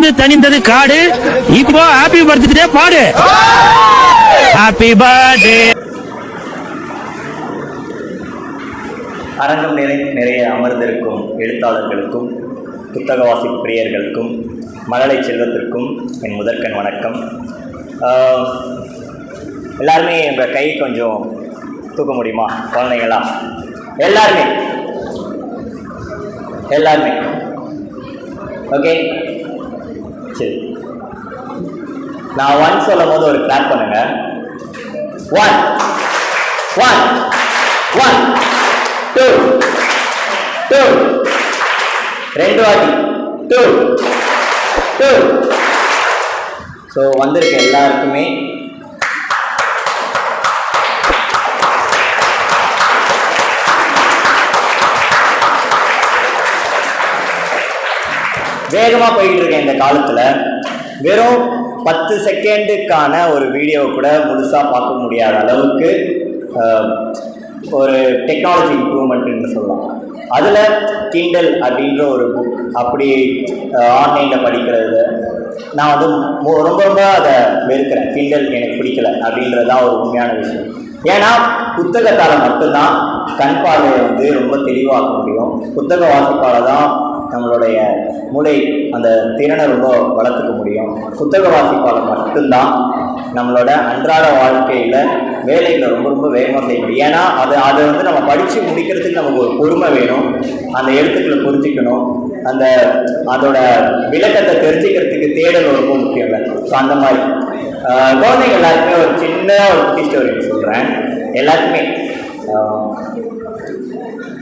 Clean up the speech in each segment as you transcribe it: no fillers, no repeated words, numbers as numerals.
இருந்து தனிந்தது காடு. இப்போ ஹாப்பி பர்த்டே பாடு. Happy birthday. அரங்கம் நிறைய அமர்ந்திருக்கும் எழுத்தாளர்களுக்கும் புத்தக வாசிப்பு பிரியர்களுக்கும் மழலை செல்வத்திற்கும் என் முதற்கண் வணக்கம். எல்லாருமே உங்கள் கை கொஞ்சம் தூக்க முடியுமா குழந்தைங்களா? எல்லாருமே ஓகே, சரி. நான் 1 சொல்லும் போது ஒரு கிளாப் பண்ணுங்க. 1 1 1 2 2 2 வாட்டி 2 2. ஸோ வந்திருக்க எல்லாருக்குமே வேகமாக போயிட்டு இருக்கேன். இந்த காலத்தில் வெறும் 10 செகண்டுக்கான ஒரு வீடியோவை கூட முழுசாக பார்க்க முடியாத அளவுக்கு ஒரு டெக்னாலஜி இம்ப்ரூவ்மெண்ட்னு சொல்லலாம். அதில் கிண்டல் அப்படின்ற ஒரு புக் அப்படி ஆன்லைனில் படிக்கிறது நான் வந்து ரொம்ப அதை வெறுக்கிறேன். கிண்டல் எனக்கு பிடிக்கல அப்படின்றதான் ஒரு உண்மையான விஷயம். ஏன்னா புத்தகத்தால் மட்டும்தான் கண் பார்வையை வந்து ரொம்ப தெளிவாக்க முடியும். புத்தக வாசிப்பால் தான் நம்மளுடைய மூளை அந்த திறனை ரொம்ப வளர்த்துக்க முடியும். புத்தக வாசிப்பால் மட்டும்தான் நம்மளோட அன்றாட வாழ்க்கையில் வேலைகளை ரொம்ப வேகமாக செய்ய முடியும். ஏன்னா அதை வந்து நம்ம படித்து முடிக்கிறதுக்கு நமக்கு ஒரு பொறுமை வேணும். அந்த எழுத்துக்களை புரிஞ்சிக்கணும், அதோட விளக்கத்தை தெரிஞ்சுக்கிறதுக்கு தேடல் ரொம்ப முக்கியம் இல்லை. ஸோ அந்த மாதிரி குழந்தைங்க எல்லாருக்குமே ஒரு சின்ன ஒரு குட்டி ஸ்டோரி சொல்கிறேன். எல்லாருக்குமே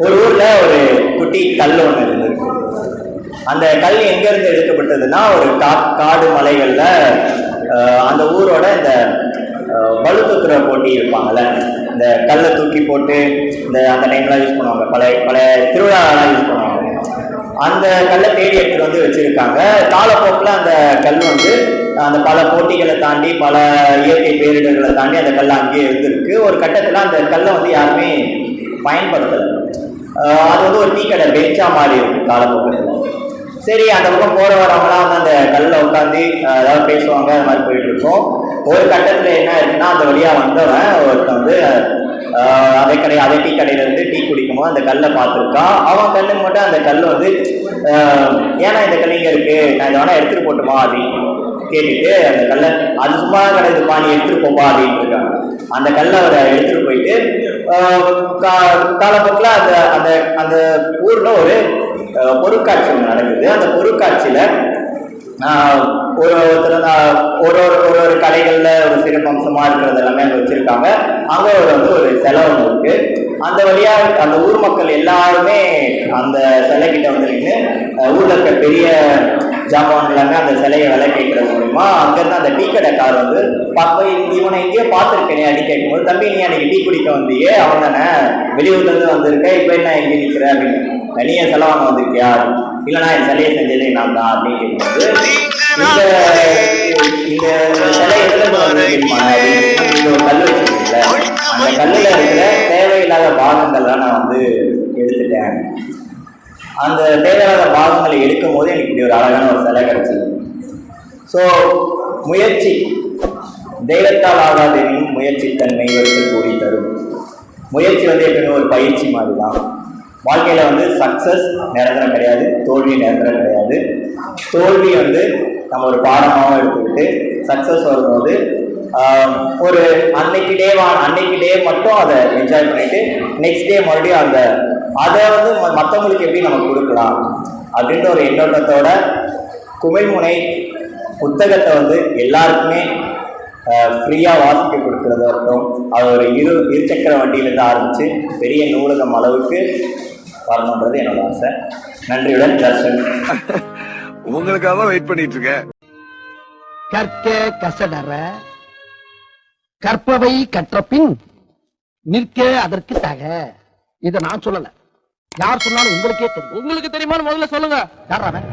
ஒரு ஊரில் ஒரு குட்டி கல் ஒன்று இருந்தது. அந்த கல் எங்கேருந்து எடுக்கப்பட்டதுன்னா ஒரு காடு மலைகளில் அந்த ஊரோட இந்த பளுதூக்குற போட்டி இருப்பாங்கள்ல, இந்த கல்லை தூக்கி போட்டு அந்த டைம்லாம் யூஸ் பண்ணுவாங்க, பழைய திருவிழாலாம் யூஸ் பண்ணுவாங்க. அந்த கல்லை தேடி எடுத்துகிட்டு வந்து வச்சுருக்காங்க. காலப்போக்கில் அந்த கல் வந்து அந்த பல போட்டிகளை தாண்டி பல இயற்கை பேரிடர்களை தாண்டி அந்த கல் அங்கேயே இருந்திருக்கு. ஒரு கட்டத்தில் அந்த கல்லை வந்து யாருமே பயன்படுத்தலை. அது வந்து ஒரு டீ கடை பெஞ்சா மாறி இருக்கு காலப்போக்கத்தில். சரி, அந்த பக்கம் போகிற வரவங்களாம் வந்து அந்த கல்லில் உட்காந்து ஏதாவது பேசுவாங்க, அது மாதிரி போயிட்டு இருக்கோம். ஒரு கட்டத்தில் என்ன இருக்குன்னா, அந்த வழியாக வந்தவன் ஒருத்தன் வந்து அதே டீ கடையிலேருந்து டீ குடிக்கும்போது அந்த கல்லை பார்த்துருக்கான். அவன் கல்லுக்கு மட்டும் அந்த கல் வந்து ஏன்னா இந்த கல் இங்கே இருக்குது, நான் இதை வேணா எடுத்துகிட்டு போட்டுமா அப்படின்னு கேட்டுட்டு அந்த கல்லை அது சும்மா கிடையாது பாணி எடுத்துகிட்டு போப்பா அப்படின்னு இருக்காங்க. அந்த கல்லை அவரை எடுத்துகிட்டு போயிட்டு காலப்போக்கில் அந்த அந்த ஊரில் ஒரு பொருட்காட்சி ஒன்று நடக்குது. அந்த பொருட்காட்சியில் ஒரு கடைகளில் ஒரு சிறப்பம்சமாக இருக்கிறது எல்லாமே அங்கே வச்சுருக்காங்க. அங்கே ஒரு சிலை ஒன்று இருக்குது. அந்த வழியாக அந்த ஊர் மக்கள் எல்லாருமே அந்த சிலைக்கிட்ட வந்து நின்று ஊரில் இருக்க பெரிய ஜாமான் எல்லாமே அந்த சிலையை விலை கேட்கறது மூலிமா அங்கேருந்து அந்த டீ கடைக்கார் வந்து இவனை எங்கேயோ பார்த்துருக்கேனே அடி கேட்கும்போது, தம்பி நீ அன்னைக்கு டீ குடிக்க வந்தியே, அவன் தானே வெளியூர்லேருந்து வந்திருக்கேன், இப்போ என்ன எங்கே நிற்கிற அப்படின்னு. தனியாக சிலை வாங்க வந்திருக்கியா? இல்லைனா என் சிலையை செஞ்சதே நான் தான் அப்படின்னு கேட்கும்போது, இந்த சிலை எதுல வந்து ஒரு கல் வச்சுருக்கீங்கள, அந்த கல்லில் இருக்கிற தேவையில்லாத பாகங்கள்லாம் நான் வந்து எடுத்துட்டேன். அந்த தேவையில்லாத பாகங்களை எடுக்கும் போது எனக்கு இப்படி ஒரு அழகான ஒரு சிலை கிடைச்சது. ஸோ முயற்சி தெய்வத்தால் ஆகாதெனினும் முயற்சி தன்மை வரைக்கும் கூடி தரும். முயற்சி வந்து எப்பவுமே ஒரு பயிற்சி மாதிரி தான். வாழ்க்கையில் வந்து சக்ஸஸ் நிரந்தரம் கிடையாது, தோல்வி நிரந்தரம் கிடையாது. தோல்வி வந்து நம்ம ஒரு பாடமாகவும் எடுத்துக்கிட்டு சக்ஸஸ் வரும்போது ஒரு அன்னைக்கு டே மட்டும் அதை என்ஜாய் பண்ணிட்டு நெக்ஸ்ட் டே மறுபடியும் அதை வந்து மற்றவங்களுக்கு எப்படி நம்ம கொடுக்கலாம் அப்படின்ற ஒரு எண்ணோட்டத்தோட குமிழ்முனை புத்தகத்தை வந்து எல்லாருக்குமே ஃப்ரீயாக வாசிக்க கொடுக்குறதா இருக்கட்டும், அது ஒரு இருசக்கர வண்டியிலேருந்து ஆரம்பித்து பெரிய நூலகம் அளவுக்கு வரணுன்றது என்னோட ஆசை. நன்றியுடன் தர்ஷன். உங்களுக்காக தான் வெயிட் பண்ணிட்டு இருக்கேன். கற்க கசடற கற்பவை கற்றபின் நிற்க அதற்கு தக. இதை நான் சொல்லல, யார் சொன்னாலும் உங்களுக்கே தெரியும். உங்களுக்கு தெரியுமான்னு முதல்ல சொல்லுங்க. யாராவன்?